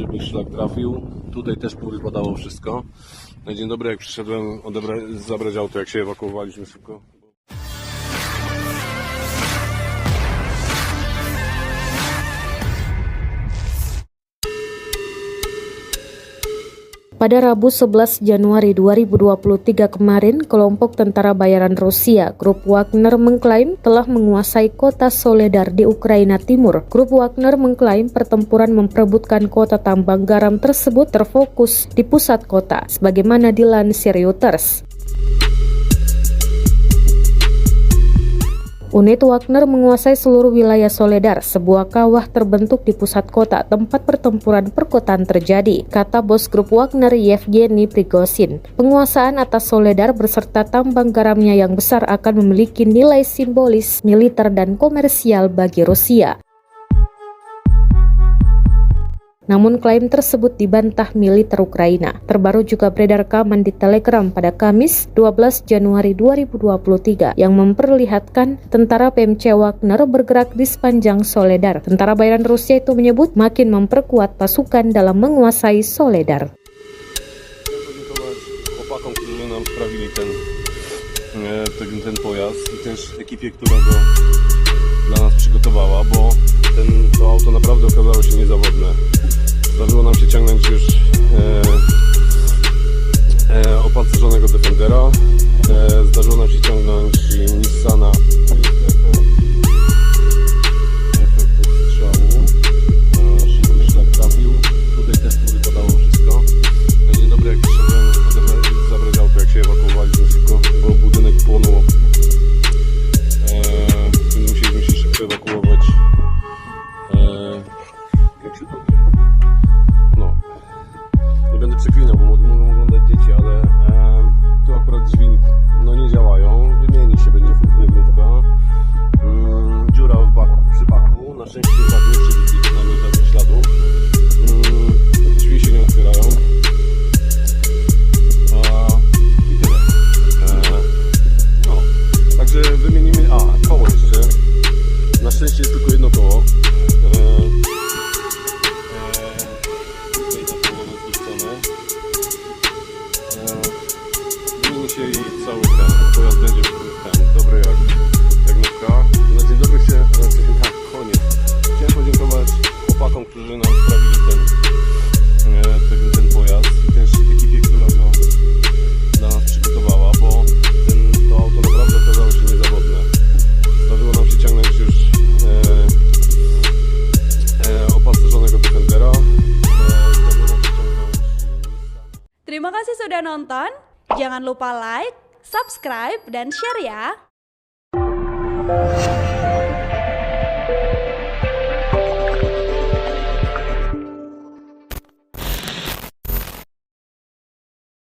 żeby szlak trafił. Tutaj też powypadało wszystko. Na dzień dobry, jak przyszedłem zabrać auto, jak się ewakuowaliśmy szybko. Pada Rabu 11 Januari 2023 kemarin, kelompok tentara bayaran Rusia, Grup Wagner mengklaim telah menguasai kota Soledar di Ukraina Timur. Grup Wagner mengklaim pertempuran memperebutkan kota tambang garam tersebut terfokus di pusat kota, sebagaimana dilansir Reuters. Unit Wagner menguasai seluruh wilayah Soledar, sebuah kawah terbentuk di pusat kota tempat pertempuran perkotaan terjadi, kata bos grup Wagner Yevgeny Prigozhin. Penguasaan atas Soledar beserta tambang garamnya yang besar akan memiliki nilai simbolis, militer, dan komersial bagi Rusia. Namun klaim tersebut dibantah militer Ukraina. Terbaru juga beredar rekaman di Telegram pada Kamis 12 Januari 2023 yang memperlihatkan tentara PMC Wagner bergerak di sepanjang Soledar. Tentara bayaran Rusia itu menyebut makin memperkuat pasukan dalam menguasai Soledar. Chłopakom, którzy nam sprawili ten pojazd i też ekipie, która go dla nas przygotowała, bo to auto naprawdę okazało się niezawodne. Zdarzyło nam się ciągnąć już opancerzonego Defendera, zdarzyło nam się ciągnąć Nissana. Efekt strzału, szybki szlak trafił, tutaj też wypadało wszystko. Na dzień dobry, jak przyszedłem zabrać auto, jak się ewakuowaliśmy szybko, bo budynek płonął. Musieliśmy się szybko ewakuować. Jak się to... Nie będę przeklinał, bo mogą oglądać dzieci, ale tu akurat drzwi nie działają. Wymieni się będzie funkcjonalówka. Dziura przy baku. Na szczęście bak nie przebity, przynajmniej żadnych śladów. Drzwi się nie otwierają. I tyle. Także wymienimy... koło jeszcze. Na szczęście jest tylko jedno koło. Zmieni się i cały pojazd będzie dobry jak nówka. Na dzień dobry koniec. Chciałem podziękować chłopakom, którzy nam sprawili ten pojazd i też ekipie, która go dla nas przygotowała, bo to auto naprawdę okazało się niezawodne. Zdarzyło nam się ciągnąć już opancerzonego Defendera. Terima kasih sudah nonton. Jangan lupa like, subscribe, dan share ya.